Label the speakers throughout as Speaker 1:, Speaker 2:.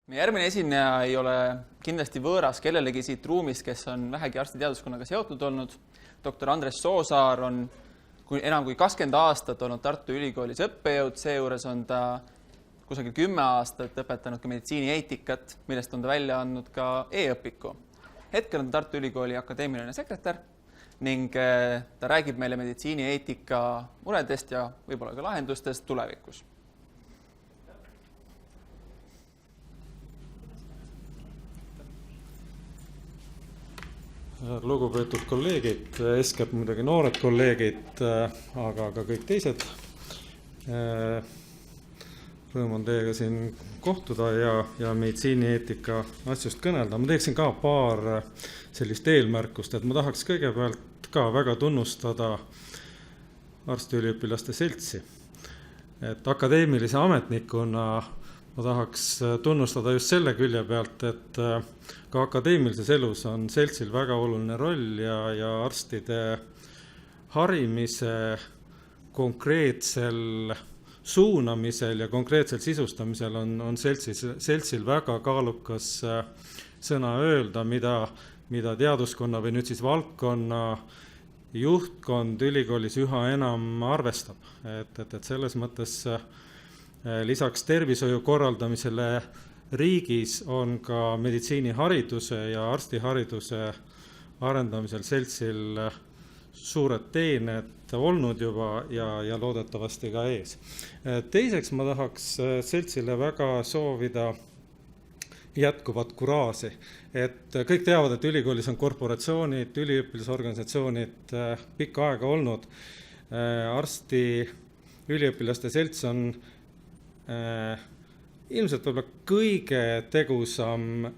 Speaker 1: Meie järgmine esineja ei ole kindlasti võõras kellelegi siit ruumist, kes on vähegi arstiteaduskonnaga seotud olnud. Doktor Andres Soosaar on enam kui 20 aastat olnud Tartu Ülikoolis õppejõud, seejuures on ta kusagil 10 aastat õpetanud ka meditsiinieetikat, millest on ta välja andnud ka e-õpiku. Hetkel on Tartu Ülikooli akadeemiline sekretär ning ta räägib meile meditsiinieetika muredest ja võib-olla ka lahendustest tulevikus.
Speaker 2: Lugupeetud kolleegid, eeskätt muidugi noored kolleegid, aga ka kõik teised. Rõõm on teiega siin kohtuda ja meditsiinieetika asjust kõnelda. Ma teeksin ka paar sellist eelmärkust, et ma tahaks kõigepealt ka väga tunnustada arstiüliõpilaste seltsi. Et akadeemilise ametnikuna ma tahaks tunnustada just selle külje pealt, et ka akadeemilises elus on seltsil väga oluline roll ja arstide harimise konkreetsel suunamisel ja konkreetsel sisustamisel on seltsil väga kaalukas sõna öelda, mida teaduskonna või nüüd siis valdkonna juhtkond ülikoolis üha enam arvestab. Et selles mõttes lisaks tervishoiu korraldamisele riigis on ka meditsiinihariduse ja arstihariduse arendamisel seltsil suured teened olnud juba ja loodetavasti ka ees. Teiseks ma tahaks seltsile väga soovida jätkuvat kuraasi. Et kõik teavad, et ülikoolis on korporatsioonid, üliõpilasorganisatsioonid pikka aega olnud. Arsti üliõpilaste selts on ilmselt võib-olla kõige tegusam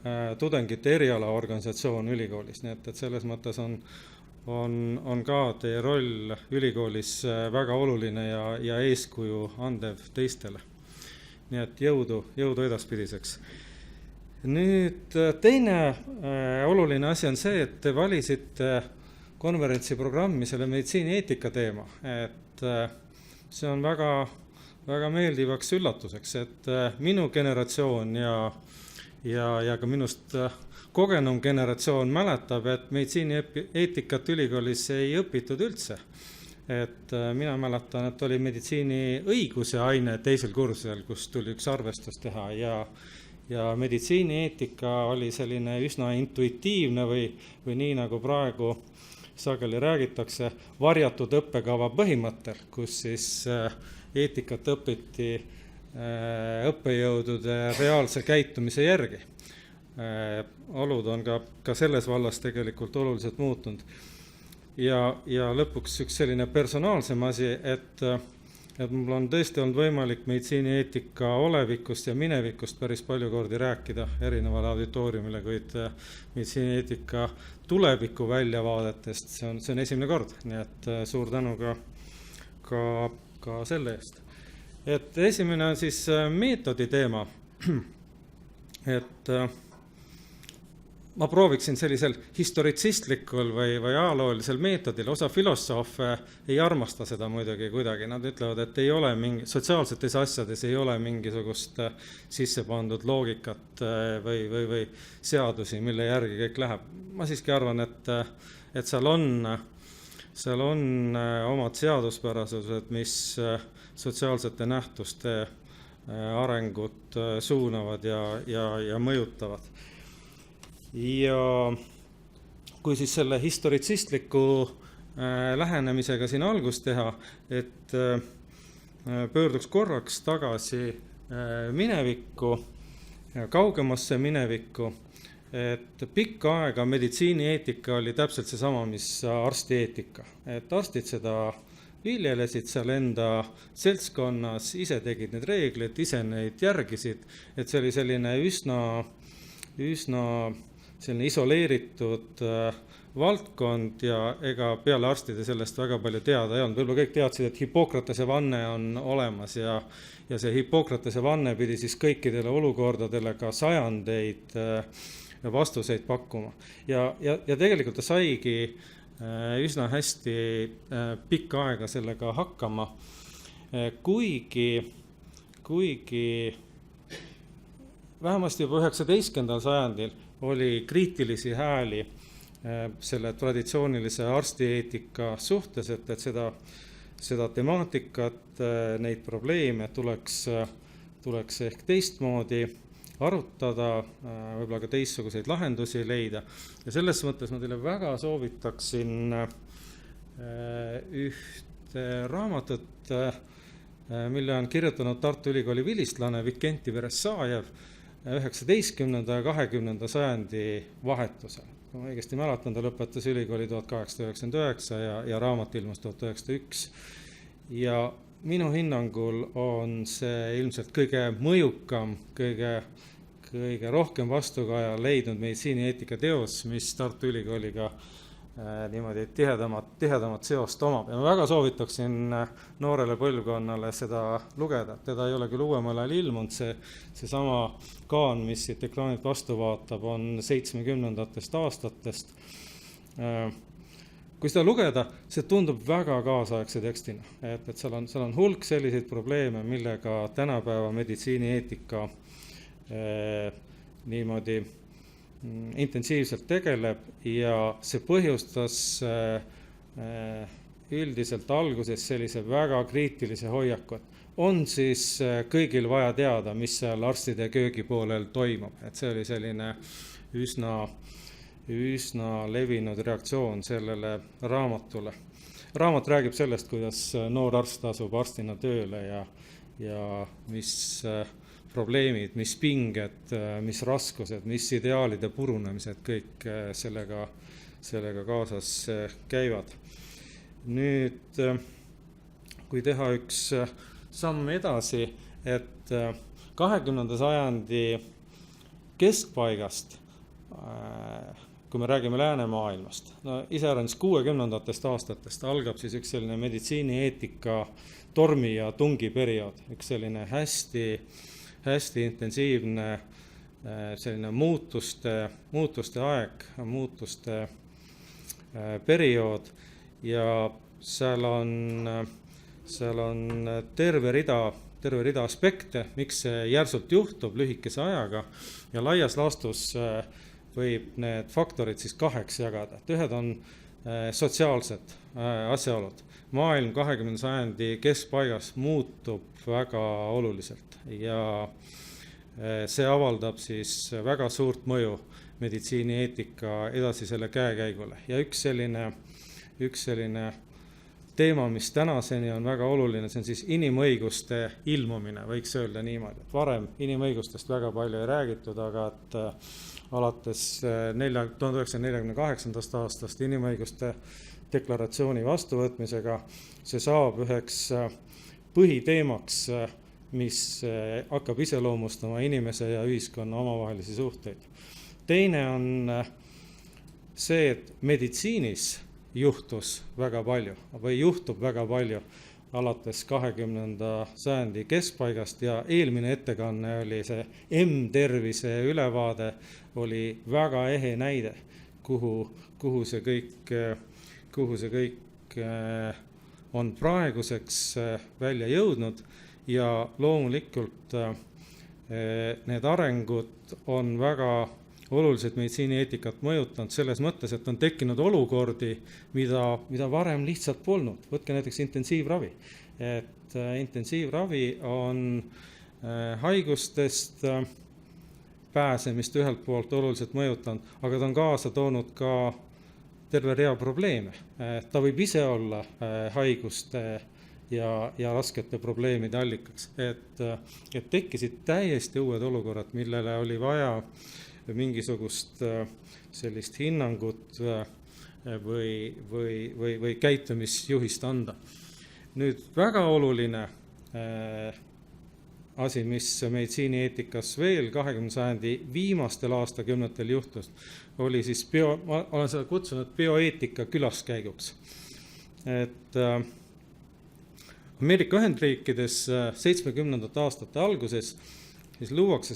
Speaker 2: tudengite erialaorganisatsioon ülikoolis. Nii et selles mõttes on ka teie roll ülikoolis väga oluline ja eeskuju andev teistele. Nii et jõudu edaspidiseks. Nüüd teine oluline asi on see, et te valisite konverentsiprogrammi selle meditsiinieetika teema. Et see on väga meeldivaks üllatuseks, et minu generatsioon ja ka minust kogenum generatsioon mäletab, et meditsiinieetikat ülikoolis ei õpitud üldse. Et mina mäletan, et oli meditsiiniõiguse aine teisel kursusel, kus tuli üks arvestus teha ja meditsiinieetika oli selline üsna intuitiivne või nii nagu praegu sageli räägitakse, varjatud õppekava põhimõttel, kus siis eetikat õpiti õppejõudude reaalse käitumise järgi. Olud on ka selles vallas tegelikult oluliselt muutunud. Ja lõpuks üks selline personaalsem asi, et mul on tõesti olnud võimalik meditsiinieetika olevikust ja minevikust päris palju kordi rääkida erinevale auditooriumile, kuid meditsiinieetika tuleviku väljavaadetest, see on esimene kord, nii et suur tänu ka selle eest. Et esimene on siis meetodi teema, et ma prooviksin sellisel historitsistlikul või ajaloolisel meetodil. Osa filosoofe ei armasta seda muidugi kuidagi. Nad ütlevad, et ei ole sotsiaalsetes asjades ei ole mingisugust sisse pandud loogikat või seadusi, mille järgi kõik läheb. Ma siiski arvan, et seal on omad seaduspärasused, mis sotsiaalsete nähtuste arengut suunavad ja mõjutavad. Ja kui siis selle historitsistliku lähenemisega siin algust teha, et pöörduks korraks tagasi minevikku, kaugemasse minevikku, et pikka aega meditsiinieetika oli täpselt seesama, mis arstieetika. Et arstid seda viljelesid seal enda seltskonnas, ise tegid need reeglid, ise neid järgisid, et see oli selline üsna selline isoleeritud valdkond ja ega peale arstide sellest väga palju teada ei olnud. Võib-olla kõik teadsid, et Hippokratese vanne on olemas ja see Hippokratese vanne pidi siis kõikidele olukordadele ka sajandeid vastuseid pakkuma. Ja tegelikult ta saigi üsna hästi pikka aega sellega hakkama, kuigi vähemasti juba 19. sajandil oli kriitilisi hääli selle traditsioonilise arstieetika suhtes, et seda temaatikat, neid probleeme tuleks ehk teistmoodi arutada, võib-olla ka teistsuguseid lahendusi leida. Ja selles mõttes ma teile väga soovitaksin ühte raamatut, mille on kirjutanud Tartu Ülikooli vilistlane Vikenti Veressajev 19. ja 20. sajandi vahetusel. Kui ma õigesti mäletan, ta lõpetas ülikooli 1899 ja raamat ilmus 1901. Ja minu hinnangul on see ilmselt kõige mõjukam, kõige rohkem vastukaja leidnud meditsiinieetika teos, mis Tartu Ülikooliga niimoodi tihedamat seost omab. Ja ma väga soovitaksin noorele põlvkonnale seda lugeda. Teda ei ole küll uuemal ajal ilmunud, see sama kaan, mis siit ekraanilt vastu vaatab, on 70. aastatest. Kui seda lugeda, see tundub väga kaasaegse tekstina, et seal on hulk selliseid probleeme, millega tänapäeva meditsiinieetika niimoodi intensiivselt tegeleb ja see põhjustas üldiselt alguses sellise väga kriitilise hoiaku, et on siis kõigil vaja teada, mis seal arstide köögipoolel toimub. Et see oli selline üsna levinud reaktsioon sellele raamatule. Raamat räägib sellest, kuidas noor arst asub arstina tööle ja mis probleemid, mis pinged, mis raskused, mis ideaalide purunemised, kõik sellega kaasas käivad. Nüüd, kui teha üks samm edasi, et 20. sajandi keskpaigast, kui me räägime läänemaailmast, iseäranis 60. aastatest algab siis üks selline meditsiinieetika tormi ja tungi periood, üks selline hästi intensiivne selline muutuste aeg, muutuste periood ja seal on terve rida aspekte, miks see järsult juhtub lühikese ajaga ja laias laastus võib need faktorid siis kaheks jagada. Et ühed on sotsiaalsed asjaolud. Maailm 20. sajandi keskpaigas muutub väga oluliselt ja see avaldab siis väga suurt mõju meditsiinieetika edasisele käekäigule. Ja üks selline teema, mis tänaseni on väga oluline, see on siis inimõiguste ilmumine, võiks öelda niimoodi. Varem inimõigustest väga palju ei räägitud, aga et alates 1948. aastast inimõiguste deklaratsiooni vastuvõtmisega see saab üheks põhiteemaks, mis hakkab iseloomustama inimese ja ühiskonna omavahelisi suhteid. Teine on see, et meditsiinis juhtus väga palju või juhtub väga palju alates 20. sajandi keskpaigast ja eelmine ettekanne oli see M-tervise ülevaade, oli väga ehe näide, kuhu see kõik on praeguseks välja jõudnud ja loomulikult need arengud on väga oluliselt meditsiinieetikat mõjutanud selles mõttes, et on tekkinud olukordi, mida varem lihtsalt polnud. Võtke näiteks intensiivravi. Et intensiivravi on haigustest pääsemist ühelt poolt oluliselt mõjutanud, aga ta on kaasa toonud ka terve rea probleeme. Ta võib ise olla haiguste ja raskete probleemide allikaks. Et tekkisid täiesti uued olukorrad, millele oli vaja mingisugust sellist hinnangut või käitumisjuhist anda. Nüüd väga oluline asi, mis meditsiinieetikas veel 20. sajandi viimastel aastakümnetel juhtus, oli siis ma olen seda kutsunud bioeetika külaskäiguks. Et Ameerika Ühendriikides 70. aastate alguses siis luuakse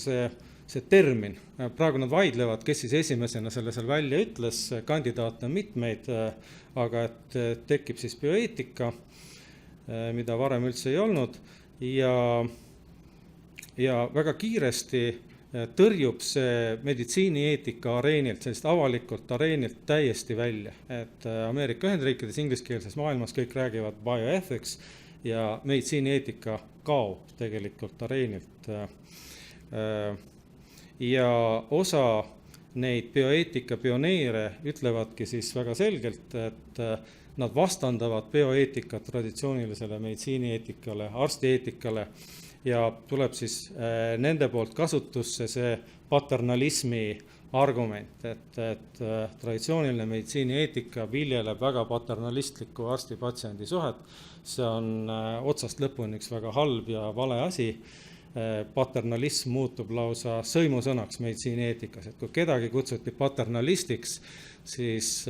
Speaker 2: see termin. Praegu nad vaidlevad, kes siis esimesena selle seal välja ütles, kandidaate on mitmeid, aga et tekib siis bioeetika, mida varem üldse ei olnud ja väga kiiresti tõrjub see meditsiinieetika areenilt, sellist avalikult areenilt täiesti välja. Et Ameerika Ühendriikides ingliskeelses maailmas kõik räägivad bioethics ja meditsiinieetika kaob tegelikult areenilt. Ja osa neid bioeetika pioneere ütlevadki siis väga selgelt, et nad vastandavad bioeetikat traditsioonilisele meditsiinieetikale, arstieetikale ja tuleb siis nende poolt kasutusse see paternalismi argument, et traditsiooniline meditsiinieetika viljeleb väga paternalistlikku arsti-patsiendi suhet. See on otsast lõpuni üks väga halb ja vale asi. Paternalism muutub lausa sõimusõnaks meditsiinieetikas, et kui kedagi kutsuti paternalistiks, siis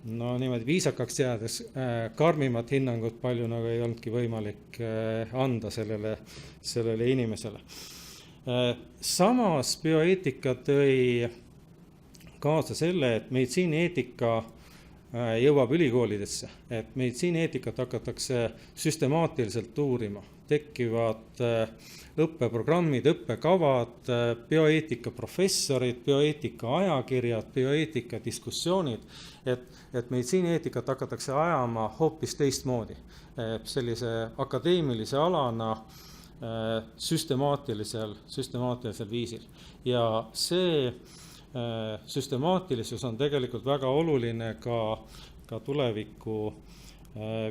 Speaker 2: niimoodi viisakaks jäädes karmimat hinnangut palju nagu ei olnudki võimalik anda sellele inimesele. Samas bioeetika tõi kaasa selle, et meditsiinieetika jõuab ülikoolidesse, et meditsiinieetikat hakatakse süstemaatiliselt uurima. Tekivad õppeprogrammid, õppekavad, bioeetika professorid, bioeetika ajakirjad, bioeetika diskussioonid, et meditsiinieetikat hakatakse ajama hoopis teistmoodi, sellise akadeemilise alana süstemaatilisel viisil. Ja see süstemaatilisus on tegelikult väga oluline ka tuleviku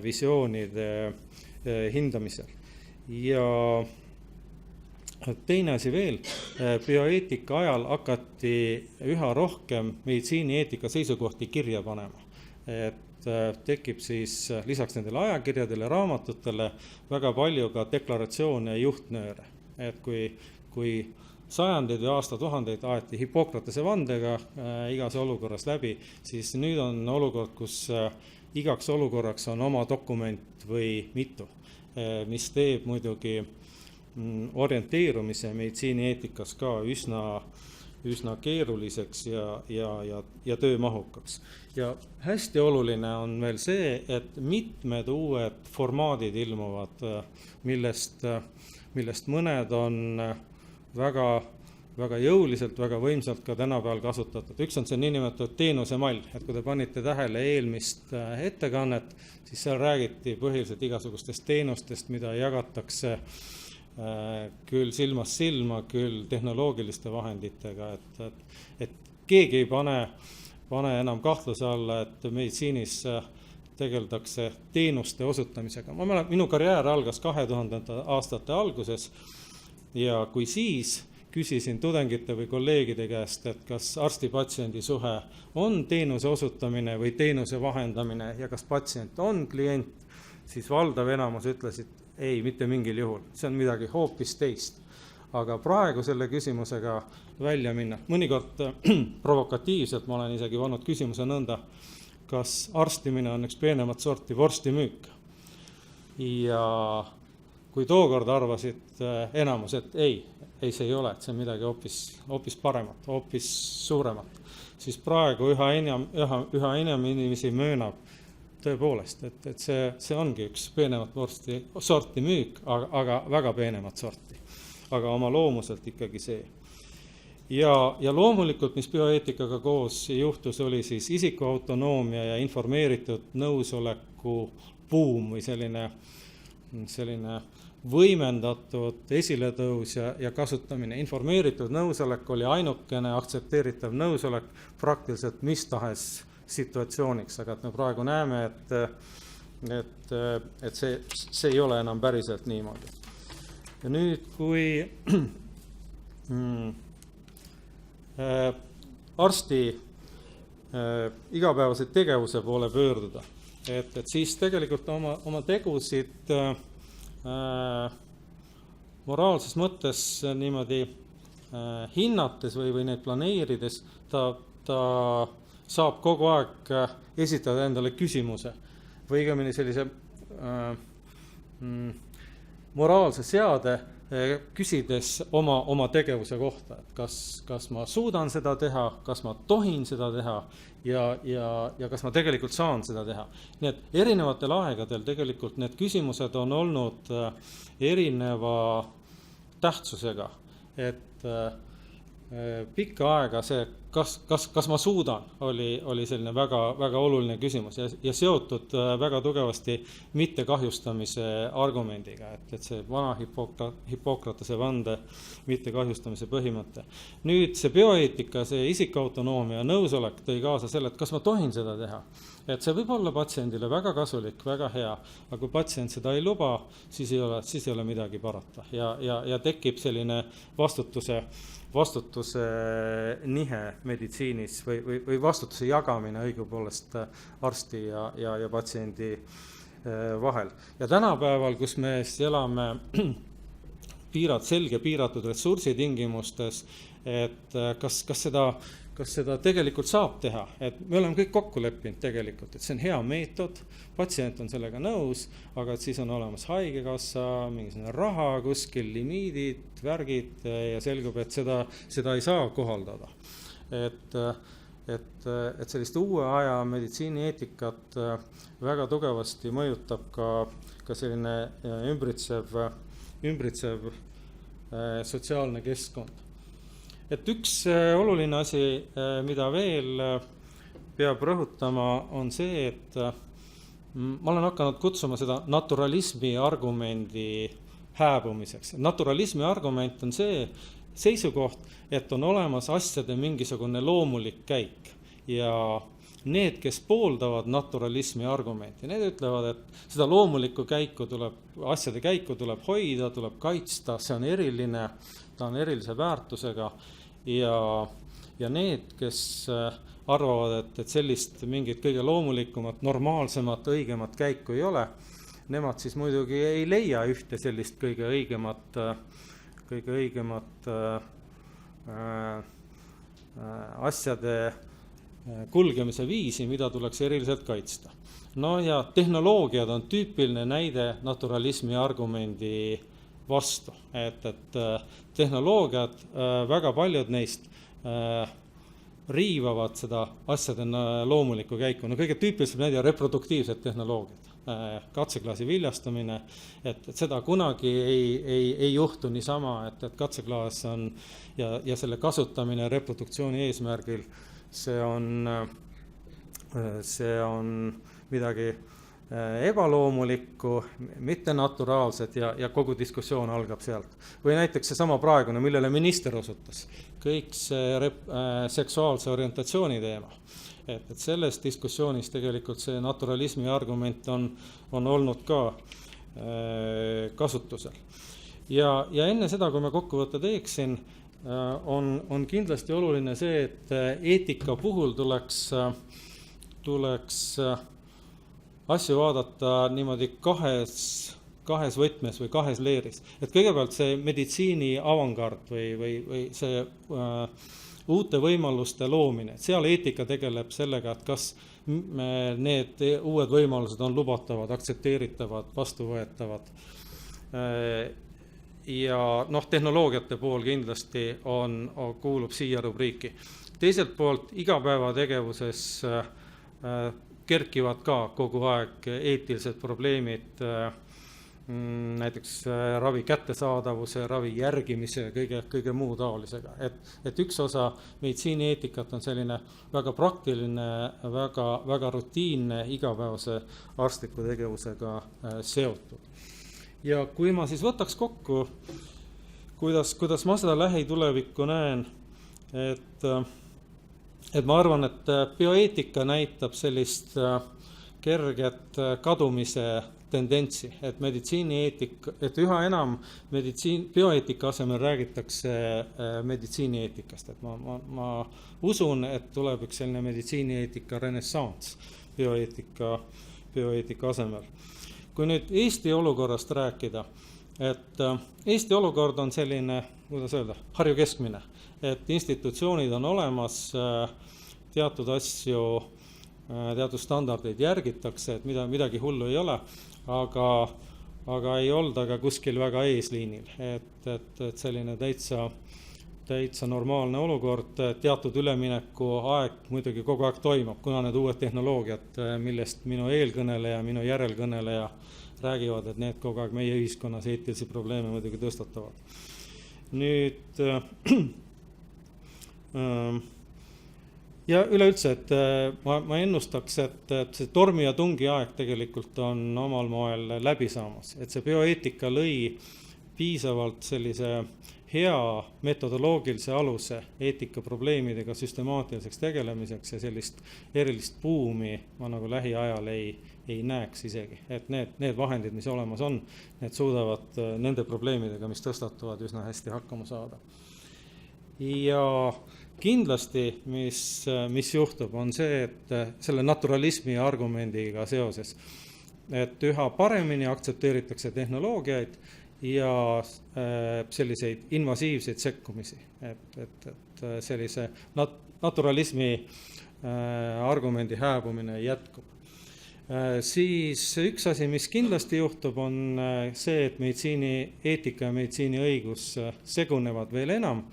Speaker 2: visioonide hindamisel. Ja teine asi veel, bioeetika ajal hakati üha rohkem meditsiinieetika seisukohti kirja panema. Et tekib siis lisaks nendele ajakirjadele, raamatutele väga palju ka deklaratsioone ja juhtnööre. Et kui sajandeid või aastatuhandeid aeti Hippokratese vandega igas olukorras läbi, siis nüüd on olukord, kus igaks olukorraks on oma dokument või mitu, mis teeb muidugi orienteerumise meditsiinieetikas ka üsna keeruliseks ja töömahukaks. Ja hästi oluline on veel see, et mitmed uued formaadid ilmuvad, millest mõned on väga jõuliselt, väga võimsalt ka tänapäeval kasutatud. Üks on see niinimetatud teenusemall, et kui te panite tähele eelmist ettekannet, siis seal räägiti põhiliselt igasugustest teenustest, mida jagatakse küll silmast silma, küll tehnoloogiliste vahenditega, et keegi ei pane enam kahtluse alla, et meditsiinis tegeldakse teenuste osutamisega. Ma mäletan, minu karjäär algas 2000. aastate alguses ja kui siis küsisin tudengite või kolleegide käest, et kas arsti-patsiendi suhe on teenuse osutamine või teenuse vahendamine ja kas patsient on klient, siis valdav enamus ütlesid, ei, mitte mingil juhul, see on midagi hoopis teist. Aga praegu selle küsimusega välja minna, mõnikord provokatiivselt ma olen isegi pannud küsimuse nõnda, kas arstimine on üks peenemat sorti vorstimüük. Ja kui tookord arvasid enamus, et ei, see ei ole, et see on midagi hoopis paremat, hoopis suuremat, siis praegu üha enam inimesi möönab tõepoolest, et see ongi üks peenemat sorti müük, aga väga peenemat sorti, aga oma loomuselt ikkagi see. Ja loomulikult, mis bioeetikaga koos juhtus, oli siis isikuautonoomia ja informeeritud nõusoleku buum või selline võimendatud esiletõus ja kasutamine. Informeeritud nõusolek oli ainukene aktsepteeritav nõusolek praktiliselt mis tahes situatsiooniks, aga et me praegu näeme, et see ei ole enam päriselt niimoodi. Ja nüüd, kui arsti igapäevase tegevuse poole pöörduda, et siis tegelikult oma tegusid moraalses mõttes niimoodi hinnates või neid planeerides, ta saab kogu aeg esitada endale küsimuse või õigemini sellise moraalse seade, küsides oma tegevuse kohta, et kas ma suudan seda teha, kas ma tohin seda teha ja kas ma tegelikult saan seda teha. Nii et erinevatel aegadel tegelikult need küsimused on olnud erineva tähtsusega. et pikka aega see, kas ma suudan, oli selline väga, väga oluline küsimus ja seotud väga tugevasti mittekahjustamise argumendiga, et see vana Hippokratese vande mittekahjustamise põhimõte. Nüüd see bioeetika, see isikautonoomia nõusolek tõi kaasa selle, et kas ma tohin seda teha. Et see võib olla patsiendile väga kasulik, väga hea, aga kui patsient seda ei luba, siis ei ole midagi parata ja tekib selline vastutuse nihe meditsiinis või vastutuse jagamine õigupoolest arsti ja patsiendi vahel. Ja tänapäeval, kus me elame selge piiratud ressursi tingimustes, et kas seda tegelikult saab teha, et me oleme kõik kokku leppinud tegelikult, et see on hea meetod, patsient on sellega nõus, aga et siis on olemas haigekassa, mingisugune raha kuskil, limiidid, värgid ja selgub, et seda ei saa kohaldada. Et sellist uue aja meditsiinieetikat väga tugevasti mõjutab ka selline ümbritsev sotsiaalne keskkond. Et üks oluline asi, mida veel peab rõhutama, on see, et ma olen hakanud kutsuma seda naturalismi argumendi hääbumiseks. Naturalismi argument on see seisukoht, et on olemas asjade mingisugune loomulik käik ja need, kes pooldavad naturalismi argumenti, need ütlevad, et seda loomulikku asjade käiku tuleb hoida, tuleb kaitsta, see on eriline, ta on erilise väärtusega ja need, kes arvavad, et sellist mingit kõige loomulikumat, normaalsemat, õigemat käiku ei ole, nemad siis muidugi ei leia ühte sellist kõige õigemat asjade kulgemise viisi, mida tuleks eriliselt kaitsta. No ja tehnoloogiad on tüüpiline näide naturalismi argumendi vastu, et tehnoloogiad, väga paljud neist riivavad seda asjade loomulikku käiku. No kõige tüüpilisem näide reproduktiivsed tehnoloogiad, katseklaasi viljastamine, et seda kunagi ei juhtu niisama, et katseklaas on ja selle kasutamine reproduktsiooni eesmärgil, see on midagi ebaloomulikku, mitte naturaalset ja kogu diskussioon algab sealt. Või näiteks see sama praegune, millele minister osutas, kõik see seksuaalse orientatsiooni teema. Et selles diskussioonis tegelikult see naturalismi argument on olnud ka kasutusel. Ja enne seda, kui ma kokkuvõtte teeksin, on kindlasti oluline see, et eetika puhul tuleks asju vaadata niimoodi kahes võtmes või kahes leeris. Et kõigepealt see meditsiini avangard või see uute võimaluste loomine. Seal eetika tegeleb sellega, et kas need uued võimalused on lubatavad, aktsepteeritavad, vastuvõetavad. Ja tehnoloogiate pool kindlasti kuulub siia rubriiki. Teiselt poolt igapäevategevuses kerkivad ka kogu aeg eetilised probleemid, näiteks ravi kättesaadavuse, ravi järgimise ja kõige muu taolisega. Et üks osa meditsiinieetikat on selline väga praktiline, väga rutiinne igapäevase arstliku tegevusega seotud. Ja kui ma siis võtaks kokku, kuidas ma seda lähitulevikku näen, et ma arvan, et bioeetika näitab sellist kerget kadumise tendentsi, et meditsiinieetika, et üha enam bioeetika asemel räägitakse meditsiinieetikast. Et ma usun, et tuleb üks selline meditsiinieetika renessanss bioeetika asemel. Kui nüüd Eesti olukorrast rääkida, et Eesti olukord on selline, kuidas öelda, Harju keskmine, et institutsioonid on olemas, teatud asju, teatud standardeid järgitakse, et midagi hullu ei ole, aga ei olda ka kuskil väga eesliinil, et selline täitsa normaalne olukord, teatud ülemineku aeg muidugi kogu aeg toimub, kuna need uued tehnoloogiad, millest minu eelkõneleja, minu järelkõneleja räägivad, et need kogu aeg meie ühiskonnas eetilisi probleeme muidugi tõstatavad. Nüüd ja üleüldse, et ma ennustaks, et see tormi ja tungi aeg tegelikult on omal moel läbi saamas, et see bioeetika lõi piisavalt sellise hea metodoloogilise aluse eetikaprobleemidega süstemaatiliseks tegelemiseks ja sellist erilist buumi ma nagu lähiajal ei näeks isegi, et need vahendid, mis olemas on, need suudavad nende probleemidega, mis tõstatuvad, üsna hästi hakkama saada. Ja kindlasti, mis juhtub, on see, et selle naturalismi argumendiga seoses, et üha paremini aktsepteeritakse tehnoloogiaid ja selliseid invasiivseid sekkumisi, et sellise naturalismi argumendi hääbumine jätkub. Siis üks asi, mis kindlasti juhtub, on see, et meditsiinieetika ja meditsiiniõigus segunevad veel enam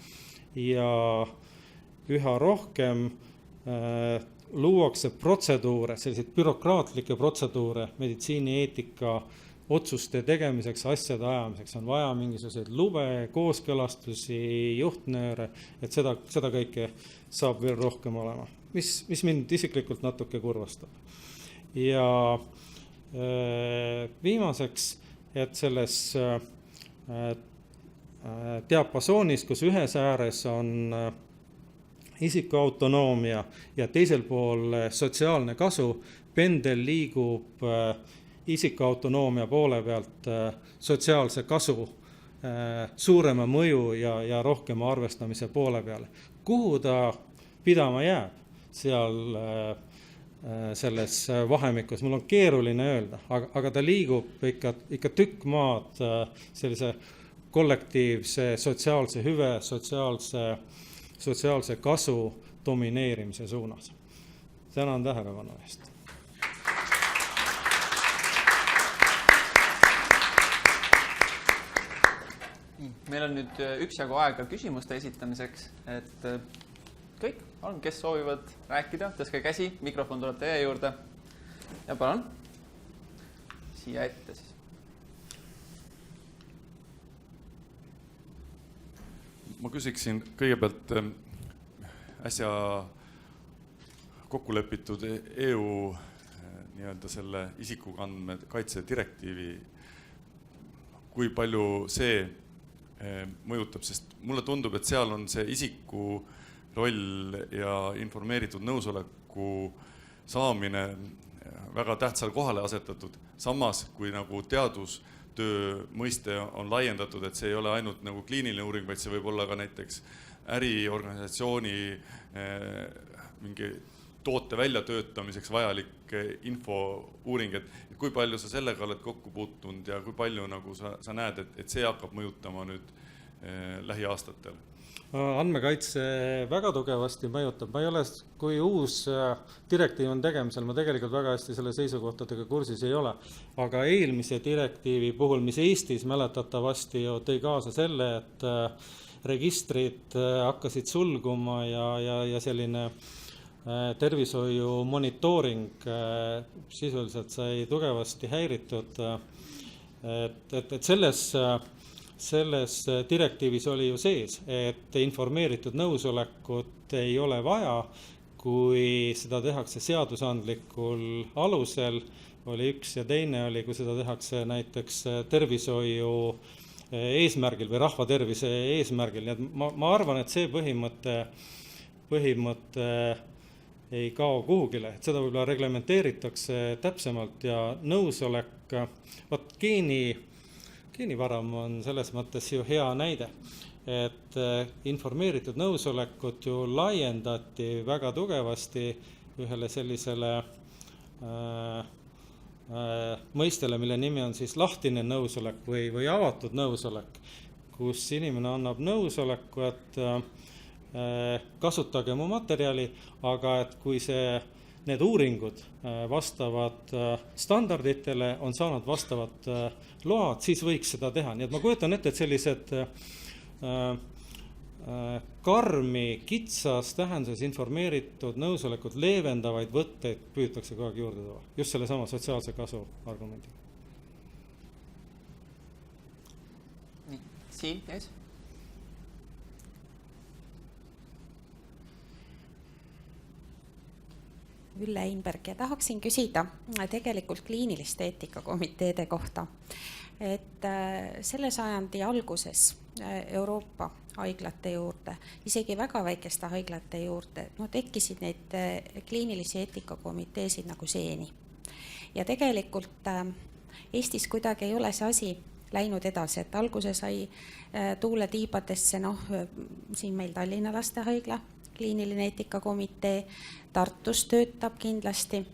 Speaker 2: ja üha rohkem luuakse protseduure, selliseid bürokraatlikke protseduure meditsiinieetika otsuste tegemiseks, asjade ajamiseks. On vaja mingisuguseid lube, kooskõlastusi, juhtnööre, et seda kõike saab veel rohkem olema, mis mind isiklikult natuke kurvastab. Ja viimaseks, et selles diapasoonis, kus ühes ääres on isiku autonoomia ja teisel pool sotsiaalne kasu, pendel liigub isiku autonoomia poole pealt sotsiaalse kasu suurema mõju ja rohkema arvestamise poole peale. Kuhu ta pidama jääb seal selles vahemikus? Mul on keeruline öelda, aga ta liigub ikka tükk maad sellise kollektiivse sotsiaalse hüve, sotsiaalse kasu domineerimise suunas. Tänan tähelepanu eest.
Speaker 1: Meil on nüüd üksjagu aega küsimuste esitamiseks, et kõik, kes soovivad rääkida, tõstke käsi, mikrofon tuleb teie juurde ja palun, siia ette siis.
Speaker 3: Ma küsiksin kõigepealt äsja kokku lepitud EU nii-öelda selle isikukandmete kaitse direktiivi, kui palju see mõjutab, sest mulle tundub, et seal on see isiku roll ja informeeritud nõusoleku saamine väga tähtsal kohale asetatud, samas kui nagu teadustöö mõiste on laiendatud, et see ei ole ainult nagu kliiniline uuring, vaid see võib olla ka näiteks äriorganisatsiooni mingi toote väljatöötamiseks vajalik infouuring, et kui palju sa sellega oled kokku puutunud ja kui palju nagu sa näed, et see hakkab mõjutama nüüd lähiaastatel?
Speaker 2: Andmekaitse väga tugevasti mõjutab. Ma ei ole, kui uus direktiiv on tegemisel, ma tegelikult väga hästi selle seisukohtadega kursis ei ole. Aga eelmise direktiivi puhul, mis Eestis mäletatavasti tõi kaasa selle, et registrid hakkasid sulguma ja selline tervishoiu monitooring sisuliselt sai tugevasti häiritud. Et selles direktiivis oli ju sees, et informeeritud nõusolekut ei ole vaja, kui seda tehakse seadusandlikul alusel, oli üks ja teine oli, kui seda tehakse näiteks tervishoiu eesmärgil või rahvatervise eesmärgil. Nii et ma arvan, et see põhimõte ei kao kuhugile, et seda võib-olla reglementeeritakse täpsemalt ja nõusolek, geenivaram on selles mõttes ju hea näide, et informeeritud nõusolekut ju laiendati väga tugevasti ühele sellisele mõistele, mille nimi on siis lahtine nõusolek või avatud nõusolek, kus inimene annab nõusoleku, et kasutage mu materjali, aga et kui need uuringud vastavad standarditele, on saanud vastavad load, siis võiks seda teha. Nii et ma kujutan ette, et sellised karmi, kitsas tähenduses informeeritud nõusolekut leevendavaid võtteid püütakse kogu aeg juurde tuua. Just selle sama sotsiaalse kasu argumendiga.
Speaker 1: Nii, siin ees.
Speaker 4: Ülle Einberg ja tahaksin küsida tegelikult kliiniliste eetikakomiteede kohta. Et selle sajandi alguses Euroopa haiglate juurde, isegi väga väikeste haiglate juurde, tekkisid neid kliinilisi eetikakomiteesid nagu seeni. Ja tegelikult Eestis kuidagi ei ole see asi läinud edasi, et alguse sai tuule tiibadesse, siin meil Tallinna Lastehaigla kliiniline eetikakomitee, Tartus töötab kindlasti,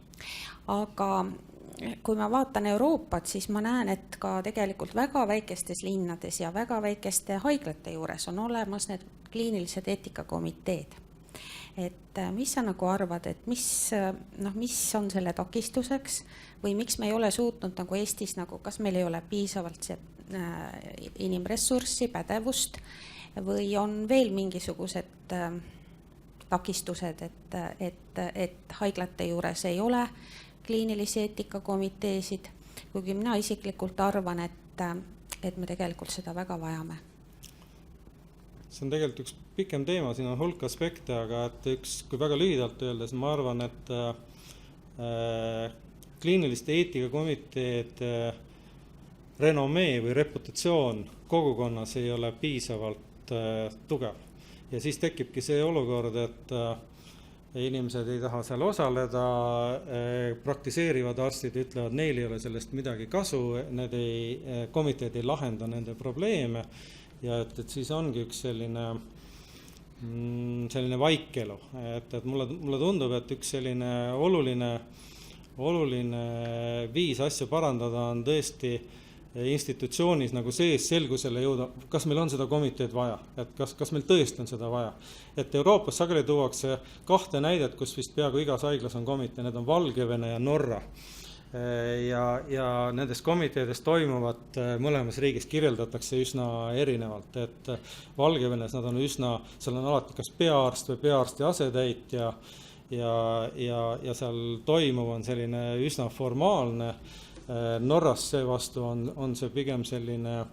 Speaker 4: aga kui ma vaatan Euroopat, siis ma näen, et ka tegelikult väga väikestes linnades ja väga väikeste haiglate juures on olemas need kliinilised eetikakomiteed. Et mis sa nagu arvad, et mis on selle takistuseks või miks me ei ole suutnud nagu Eestis, kas meil ei ole piisavalt inimressurssi, pädevust või on veel mingisugused takistused, et haiglate juures ei ole kliinilisi eetikakomiteesid, kuigi mina isiklikult arvan, et me tegelikult seda väga vajame.
Speaker 2: See on tegelikult üks pikem teema, siin on hulk aspekte, aga kui väga lühidalt öeldes, ma arvan, et kliiniliste eetikakomiteed renomee või reputatsioon kogukonnas ei ole piisavalt tugev. Ja siis tekibki see olukord, et inimesed ei taha seal osaleda, praktiseerivad arstid ütlevad, neil ei ole sellest midagi kasu, komiteed ei lahenda nende probleeme ja et siis ongi üks selline vaikelu. Et mulle tundub, et üks selline oluline viis asja parandada on tõesti institutsioonis nagu sees selgusele jõuda, kas meil on seda komiteed vaja, et kas meil tõesti on seda vaja. Et Euroopas sageli tuuakse 2 näidet, kus vist peaaegu igas haiglas on komitee, need on Valgevene ja Norra. Ja nendes komiteedes toimuvat mõlemas riigis kirjeldatakse üsna erinevalt, et Valgevenes nad on seal on alati kas peaarst või peaarsti asetäitja ja seal toimuv on selline üsna formaalne. Norras seevastu on see pigem selline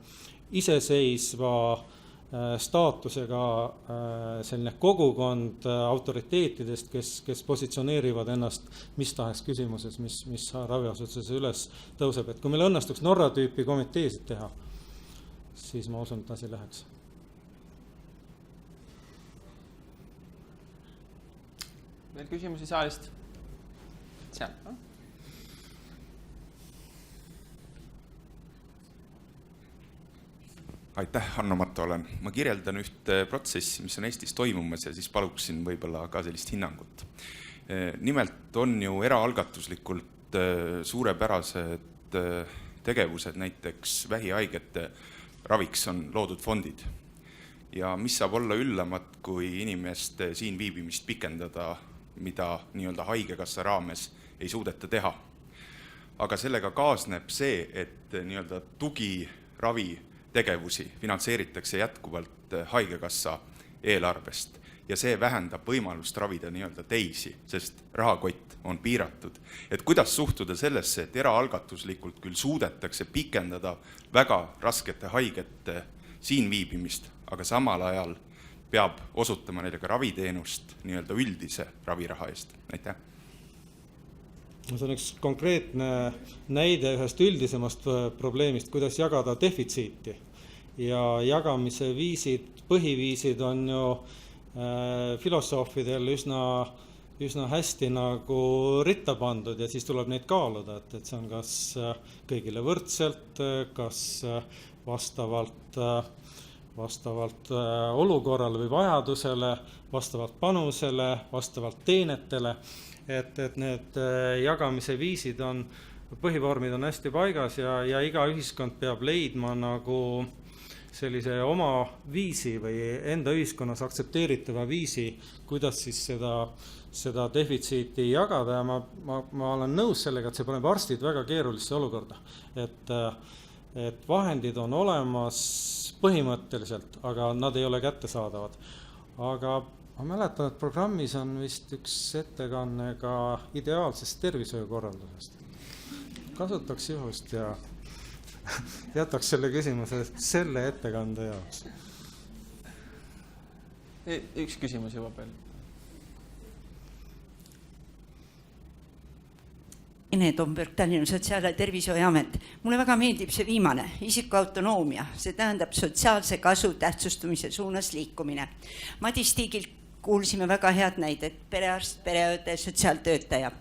Speaker 2: iseseisva staatusega selline kogukond autoriteetidest, kes positsioneerivad ennast mis tahes küsimuses, mis raviasutuses üles tõuseb. Et kui meil õnnestuks Norra tüüpi komiteesid teha, siis ma usun, et asi läheks.
Speaker 1: Veel küsimusi saalist? Seal.
Speaker 5: Aitäh, Hanno-Marto olen. Ma kirjeldan ühte protsessi, mis on Eestis toimumas ja siis paluksin võib-olla ka sellist hinnangut. Nimelt on ju eraalgatuslikult suurepärased tegevused, näiteks vähihaigete raviks on loodud fondid. Ja mis saab olla üllamat, kui inimeste siin viibimist pikendada, mida nii-öelda haigekassa raames ei suudeta teha. Aga sellega kaasneb see, et nii-öelda tugiravi tegevusi finantseeritakse jätkuvalt haigekassa eelarvest ja see vähendab võimalust ravida nii-öelda teisi, sest rahakott on piiratud. Et kuidas suhtuda sellesse, et eraalgatuslikult küll suudetakse pikendada väga raskete haigete siin viibimist, aga samal ajal peab osutama neile ka raviteenust nii-öelda üldise raviraha eest. Aitäh!
Speaker 2: See on üks konkreetne näide ühest üldisemast probleemist, kuidas jagada defitsiiti. Ja jagamise põhiviisid on ju filosoofidel üsna hästi nagu ritta pandud ja siis tuleb neid kaaluda, et see on kas kõigile võrdselt, kas vastavalt olukorrale või vajadusele, vastavalt panusele, vastavalt teenetele. Et need jagamise viisid põhivormid on hästi paigas ja iga ühiskond peab leidma nagu sellise oma viisi või enda ühiskonnas aktsepteeritava viisi, kuidas siis seda defitsiiti jagada ja ma olen nõus sellega, et see paneb arstid väga keerulisse olukorda. Et vahendid on olemas põhimõtteliselt, aga nad ei ole kättesaadavad. Aga ma mäletan, et programmis on vist üks ettekanne ka ideaalsest tervishoiukorraldusest. Kasutaks juhust ja jätaks selle küsimuse selle ettekande jaoks.
Speaker 1: Üks küsimus juba veel.
Speaker 6: Ene Tomberg, Tallinna Sotsiaal- ja Tervishoiuamet. Mulle väga meeldib see viimane, isikuautonoomia, see tähendab sotsiaalse kasu tähtsustumise suunas liikumine. Madis Tiigilt kuulsime väga head näidet, perearst, pereõde, sotsiaaltöötaja.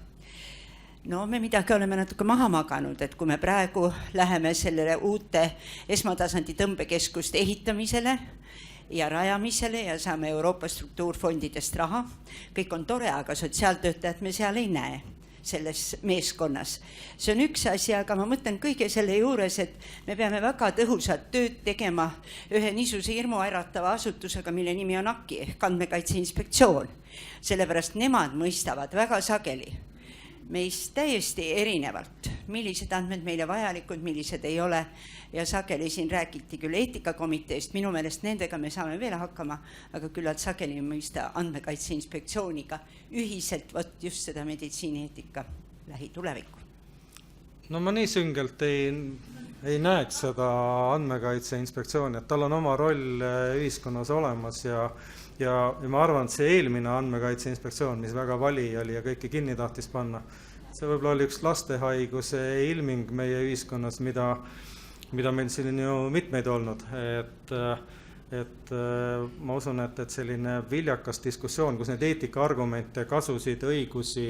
Speaker 6: No me midagi oleme natuke maha maganud, et kui me praegu läheme sellele uute esmatasandi tõmbekeskuste ehitamisele ja rajamisele ja saame Euroopa struktuurfondidest raha, kõik on tore, aga sotsiaaltöötajad me seal ei näe selles meeskonnas. See on üks asi, aga ma mõtlen kõige selle juures, et me peame väga tõhusat tööd tegema ühe niisuguse hirmuäratava asutusega, mille nimi on AKI ehk Andmekaitse Inspektsioon. Sellepärast nemad mõistavad väga sageli meist täiesti erinevalt, millised andmed meile vajalikud, millised ei ole. Ja sageli siin räägiti küll eetikakomiteest, minu meelest nendega me saame veel hakkama, aga küllalt sageli mõista Andmekaitse Inspektsiooniga ühiselt just seda meditsiinieetika lähitulevikku.
Speaker 2: No ma nii süngelt ei näeks seda Andmekaitse Inspektsiooni, et tal on oma roll ühiskonnas olemas ja ma arvan, et see eelmine Andmekaitse Inspektsioon, mis väga vali oli ja kõike kinni tahtis panna, see võib-olla oli üks lastehaiguse ilming meie ühiskonnas, mida meil siin ju mitmeid olnud, et ma usun, et selline viljakas diskussioon, kus need eetikaargumente, kasusid, õigusi,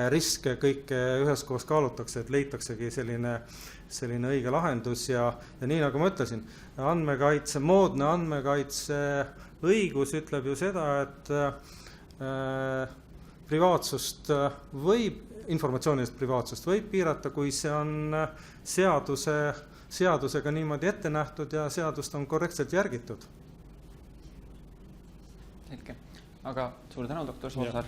Speaker 2: riske kõike üheskoos kaalutakse, et leitaksegi selline õige lahendus ja nii nagu ma ütlesin, moodne andmekaitse õigus ütleb ju seda, et privaatsust informatsioonilist privaatsust võib piirata, kui see on seadusega niimoodi ette nähtud ja seadust on korrektselt järgitud.
Speaker 1: Selge. Aga suur tänu, doktor Soosaar.